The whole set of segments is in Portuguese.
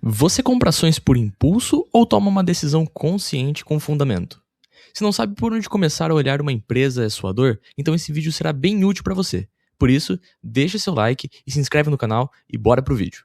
Você compra ações por impulso ou toma uma decisão consciente com fundamento? Se não sabe por onde começar a olhar uma empresa é sua dor, então esse vídeo será bem útil para você. Por isso, deixa seu like e se inscreve no canal e bora pro vídeo.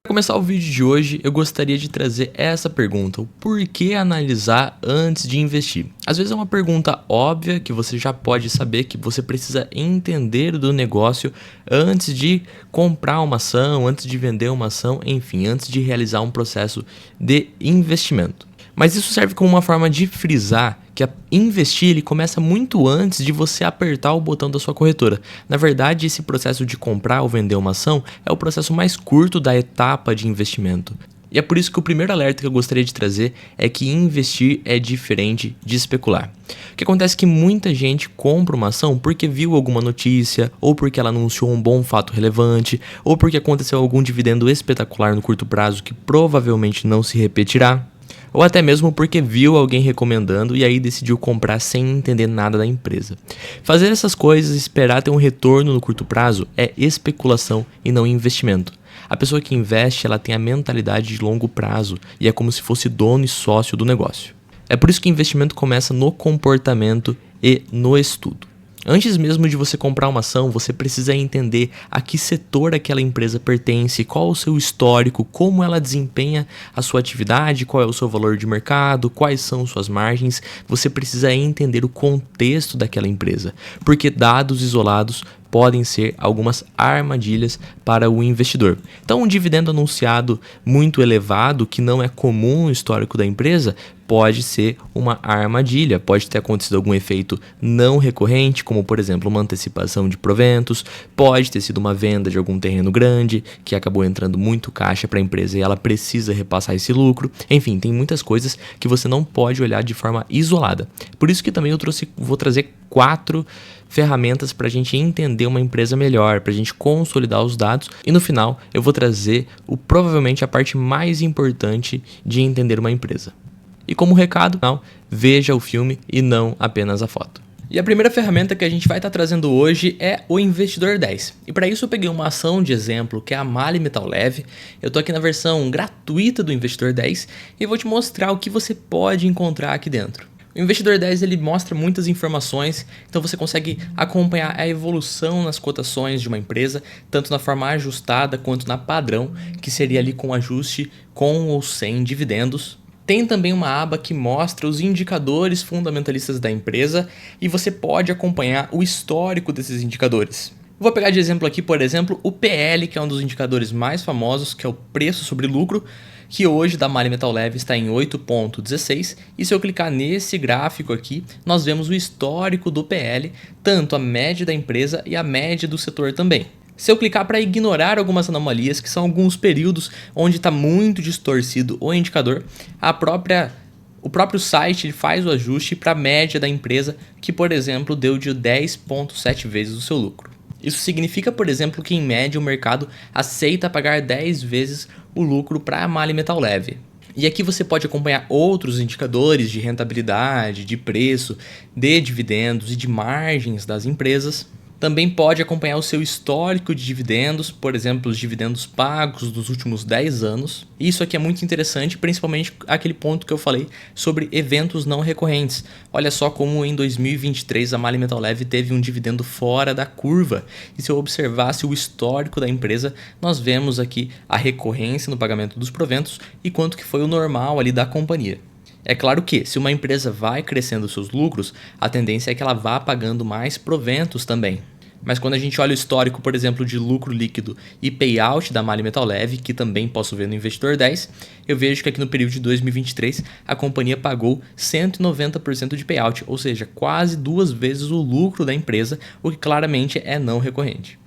Para começar o vídeo de hoje, eu gostaria de trazer essa pergunta: o porquê analisar antes de investir? Às vezes é uma pergunta óbvia que você já pode saber que você precisa entender do negócio antes de comprar uma ação, antes de vender uma ação, enfim, antes de realizar um processo de investimento. Mas isso serve como uma forma de frisar que investir ele começa muito antes de você apertar o botão da sua corretora. Na verdade, esse processo de comprar ou vender uma ação é o processo mais curto da etapa de investimento. E é por isso que o primeiro alerta que eu gostaria de trazer é que investir é diferente de especular. O que acontece é que muita gente compra uma ação porque viu alguma notícia, ou porque ela anunciou um bom fato relevante, ou porque aconteceu algum dividendo espetacular no curto prazo que provavelmente não se repetirá. Ou até mesmo porque viu alguém recomendando e aí decidiu comprar sem entender nada da empresa. Fazer essas coisas e esperar ter um retorno no curto prazo é especulação e não investimento. A pessoa que investe, ela tem a mentalidade de longo prazo e é como se fosse dono e sócio do negócio. É por isso que investimento começa no comportamento e no estudo. Antes mesmo de você comprar uma ação, você precisa entender a que setor aquela empresa pertence, qual o seu histórico, como ela desempenha a sua atividade, qual é o seu valor de mercado, quais são suas margens. Você precisa entender o contexto daquela empresa, porque dados isolados podem ser algumas armadilhas para o investidor. Então, um dividendo anunciado muito elevado, que não é comum no histórico da empresa, pode ser uma armadilha. Pode ter acontecido algum efeito não recorrente, como por exemplo uma antecipação de proventos, pode ter sido uma venda de algum terreno grande, que acabou entrando muito caixa para a empresa e ela precisa repassar esse lucro. Enfim, tem muitas coisas que você não pode olhar de forma isolada. Por isso que também vou trazer 4 ferramentas para a gente entender uma empresa melhor, para a gente consolidar os dados e no final eu vou trazer provavelmente a parte mais importante de entender uma empresa. E como recado, veja o filme e não apenas a foto. E a primeira ferramenta que a gente vai estar trazendo hoje é o Investidor 10. E para isso eu peguei uma ação de exemplo que é a MAHLE Metal Leve. Eu estou aqui na versão gratuita do Investidor 10 e vou te mostrar o que você pode encontrar aqui dentro. O Investidor 10 ele mostra muitas informações, então você consegue acompanhar a evolução nas cotações de uma empresa, tanto na forma ajustada quanto na padrão, que seria ali com ajuste com ou sem dividendos. Tem também uma aba que mostra os indicadores fundamentalistas da empresa e você pode acompanhar o histórico desses indicadores. Vou pegar de exemplo aqui, por exemplo, o PL, que é um dos indicadores mais famosos, que é o preço sobre lucro, que hoje da MAHLE Metal Leve está em 8,16, e se eu clicar nesse gráfico aqui, nós vemos o histórico do PL, tanto a média da empresa e a média do setor também. Se eu clicar para ignorar algumas anomalias, que são alguns períodos onde está muito distorcido o indicador, o próprio site ele faz o ajuste para a média da empresa, que por exemplo deu de 10,7 vezes o seu lucro. Isso significa, por exemplo, que em média o mercado aceita pagar 10 vezes o lucro para a MAHLE Metal Leve. E aqui você pode acompanhar outros indicadores de rentabilidade, de preço, de dividendos e de margens das empresas. Também pode acompanhar o seu histórico de dividendos, por exemplo, os dividendos pagos dos últimos 10 anos. Isso aqui é muito interessante, principalmente aquele ponto que eu falei sobre eventos não recorrentes. Olha só como em 2023 a MAHLE Metal Leve teve um dividendo fora da curva. E se eu observasse o histórico da empresa, nós vemos aqui a recorrência no pagamento dos proventos e quanto que foi o normal ali da companhia. É claro que, se uma empresa vai crescendo seus lucros, a tendência é que ela vá pagando mais proventos também. Mas quando a gente olha o histórico, por exemplo, de lucro líquido e payout da MAHLE Metal Leve, que também posso ver no Investidor 10, eu vejo que aqui no período de 2023 a companhia pagou 190% de payout, ou seja, quase 2 vezes o lucro da empresa, o que claramente é não recorrente.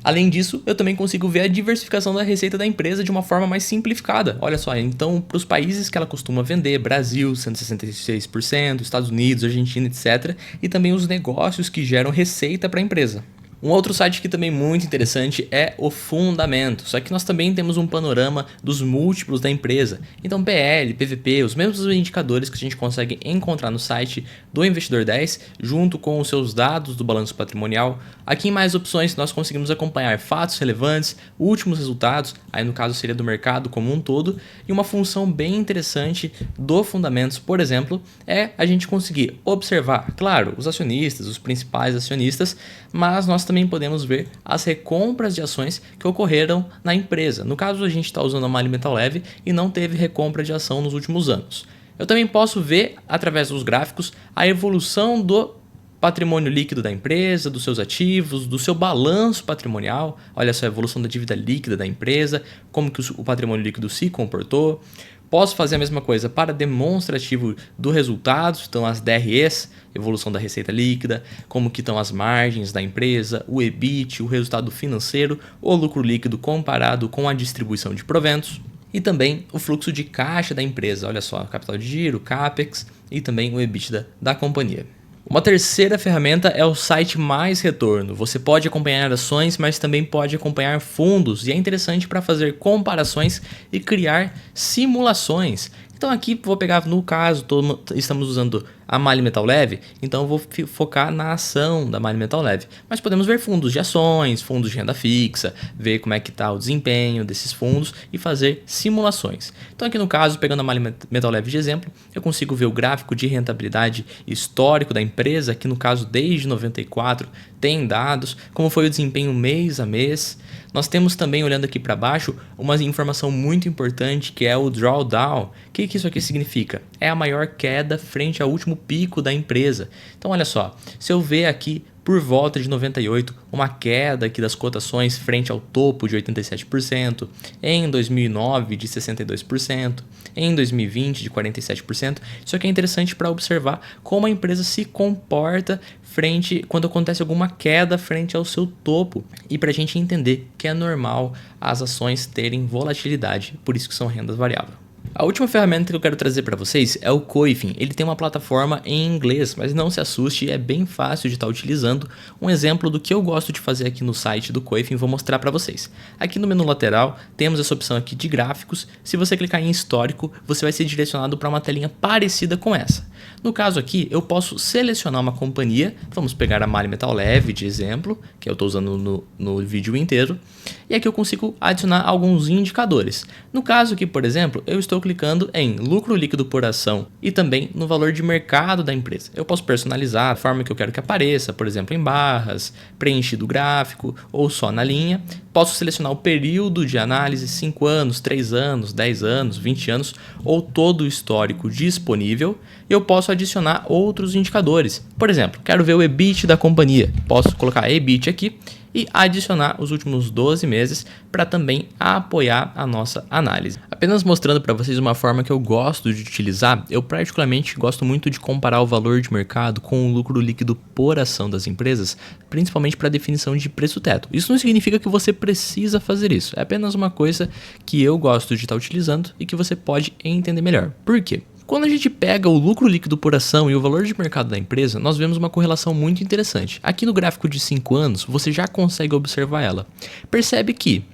Além disso, eu também consigo ver a diversificação da receita da empresa de uma forma mais simplificada. Olha só, então para os países que ela costuma vender, Brasil 166%, Estados Unidos, Argentina, etc. E também os negócios que geram receita para a empresa. Um outro site que também é muito interessante é o Fundamento, só que nós também temos um panorama dos múltiplos da empresa. Então PL, PVP, os mesmos indicadores que a gente consegue encontrar no site do Investidor 10, junto com os seus dados do balanço patrimonial, Aqui em mais opções nós conseguimos acompanhar fatos relevantes, últimos resultados, aí no caso seria do mercado como um todo, e uma função bem interessante do Fundamentos, por exemplo, é a gente conseguir observar, claro, os acionistas, os principais acionistas, mas nós também podemos ver as recompras de ações que ocorreram na empresa. No caso a gente está usando a Mali Metal Leve e não teve recompra de ação nos últimos anos. Eu também posso ver, através dos gráficos, a evolução do patrimônio líquido da empresa, dos seus ativos, do seu balanço patrimonial. Olha só a evolução da dívida líquida da empresa, como que o patrimônio líquido se comportou. Posso fazer a mesma coisa para demonstrativo do resultado, então as DREs, evolução da receita líquida, como que estão as margens da empresa, o EBIT, o resultado financeiro, o lucro líquido comparado com a distribuição de proventos. E também o fluxo de caixa da empresa, olha só, capital de giro, CAPEX e também o EBITDA da companhia. Uma terceira ferramenta é o site Mais Retorno. Você pode acompanhar ações, mas também pode acompanhar fundos e é interessante para fazer comparações e criar simulações. Então aqui vou pegar no caso, estamos usando a Mali Metal Leve, então eu vou focar na ação da Mali Metal Leve. Mas podemos ver fundos de ações, fundos de renda fixa, ver como é que está o desempenho desses fundos e fazer simulações. Então aqui no caso, pegando a Mali Metal Leve de exemplo, eu consigo ver o gráfico de rentabilidade histórico da empresa, que no caso desde 94 tem dados, como foi o desempenho mês a mês. Nós temos também, olhando aqui para baixo, uma informação muito importante que é o drawdown. O que isso aqui significa? É a maior queda frente ao último pico da empresa. Então olha só, se eu ver aqui por volta de 98, uma queda aqui das cotações frente ao topo de 87%, em 2009 de 62%, em 2020 de 47%. Isso aqui é interessante para observar como a empresa se comporta quando acontece alguma queda frente ao seu topo e para a gente entender que é normal as ações terem volatilidade, por isso que são rendas variáveis. A última ferramenta que eu quero trazer para vocês é o Coifin. Ele tem uma plataforma em inglês, mas não se assuste, é bem fácil de estar utilizando. Um exemplo do que eu gosto de fazer aqui no site do Coifin, vou mostrar para vocês. Aqui no menu lateral temos essa opção aqui de gráficos. Se você clicar em histórico, você vai ser direcionado para uma telinha parecida com essa. No caso aqui, eu posso selecionar uma companhia. Vamos pegar a Mali Metal Leve de exemplo, que eu estou usando no vídeo inteiro. E aqui eu consigo adicionar alguns indicadores. No caso aqui, por exemplo, eu estou clicando em lucro líquido por ação e também no valor de mercado da empresa. Eu posso personalizar a forma que eu quero que apareça, por exemplo, em barras, preenchido o gráfico ou só na linha. Posso selecionar o período de análise, 5 anos, 3 anos, 10 anos, 20 anos ou todo o histórico disponível. Eu posso adicionar outros indicadores. Por exemplo, quero ver o EBIT da companhia. Posso colocar EBIT aqui e adicionar os últimos 12 meses para também apoiar a nossa análise. Apenas mostrando para vocês uma forma que eu gosto de utilizar, eu particularmente gosto muito de comparar o valor de mercado com o lucro líquido por ação das empresas, principalmente para definição de preço-teto. Isso não significa que você precisa fazer isso, é apenas uma coisa que eu gosto de estar utilizando e que você pode entender melhor. Por quê? Quando a gente pega o lucro líquido por ação e o valor de mercado da empresa, nós vemos uma correlação muito interessante. Aqui no gráfico de 5 anos, você já consegue observar ela. Percebe que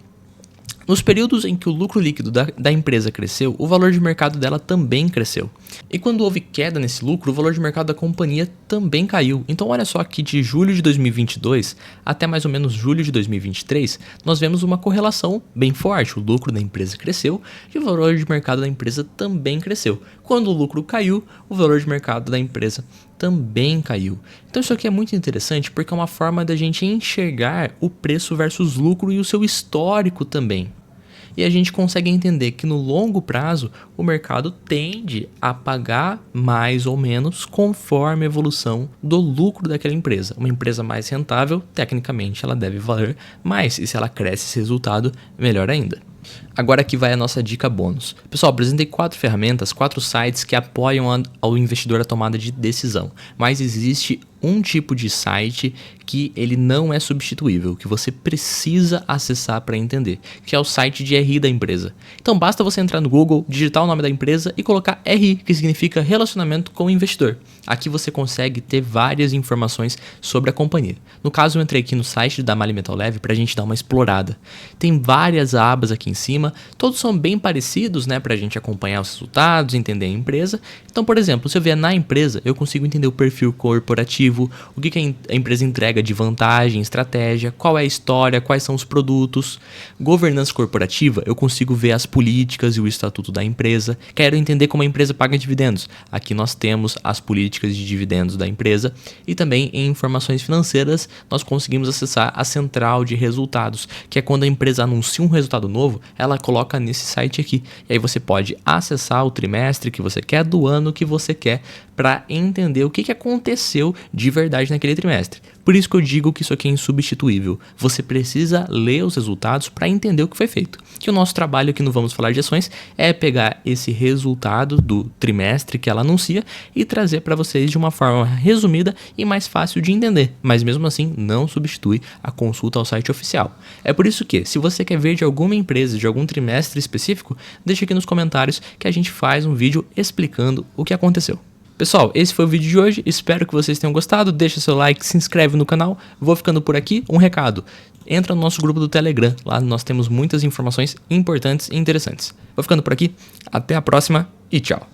nos períodos em que o lucro líquido da empresa cresceu, o valor de mercado dela também cresceu. E quando houve queda nesse lucro, o valor de mercado da companhia também caiu. Então olha só que de julho de 2022 até mais ou menos julho de 2023, nós vemos uma correlação bem forte. O lucro da empresa cresceu e o valor de mercado da empresa também cresceu. Quando o lucro caiu, o valor de mercado da empresa também caiu. Então isso aqui é muito interessante porque é uma forma da gente enxergar o preço versus lucro e o seu histórico também. E a gente consegue entender que no longo prazo o mercado tende a pagar mais ou menos conforme a evolução do lucro daquela empresa. Uma empresa mais rentável, tecnicamente, ela deve valer mais. E se ela cresce esse resultado, melhor ainda. Agora aqui vai a nossa dica bônus. Pessoal, apresentei 4 ferramentas, 4 sites que apoiam ao investidor a tomada de decisão. Mas existe um tipo de site que ele não é substituível, que você precisa acessar para entender, que é o site de RI da empresa. Então basta você entrar no Google, digitar o nome da empresa e colocar RI, que significa relacionamento com o investidor. Aqui você consegue ter várias informações sobre a companhia. No caso, eu entrei aqui no site da Mali Metal Leve para a gente dar uma explorada. Tem várias abas aqui em cima, todos são bem parecidos, né, para a gente acompanhar os resultados, entender a empresa. Então, por exemplo, se eu vier na empresa, eu consigo entender o perfil corporativo, lucrativo, o que a empresa entrega de vantagem, estratégia, qual é a história, quais são os produtos. Governança corporativa, eu consigo ver as políticas e o estatuto da empresa. Quero entender como a empresa paga dividendos. Aqui nós temos as políticas de dividendos da empresa e também em informações financeiras nós conseguimos acessar a central de resultados, que é quando a empresa anuncia um resultado novo, ela coloca nesse site aqui. E aí você pode acessar o trimestre que você quer, do ano que você quer, para entender o que aconteceu de verdade naquele trimestre. Por isso que eu digo que isso aqui é insubstituível. Você precisa ler os resultados para entender o que foi feito. Que o nosso trabalho aqui no Vamos Falar de Ações é pegar esse resultado do trimestre que ela anuncia e trazer para vocês de uma forma resumida e mais fácil de entender. Mas mesmo assim, não substitui a consulta ao site oficial. É por isso que, se você quer ver de alguma empresa, de algum trimestre específico, deixa aqui nos comentários que a gente faz um vídeo explicando o que aconteceu. Pessoal, esse foi o vídeo de hoje, espero que vocês tenham gostado, deixa seu like, se inscreve no canal, vou ficando por aqui. Um recado, entra no nosso grupo do Telegram, lá nós temos muitas informações importantes e interessantes. Vou ficando por aqui, até a próxima e tchau!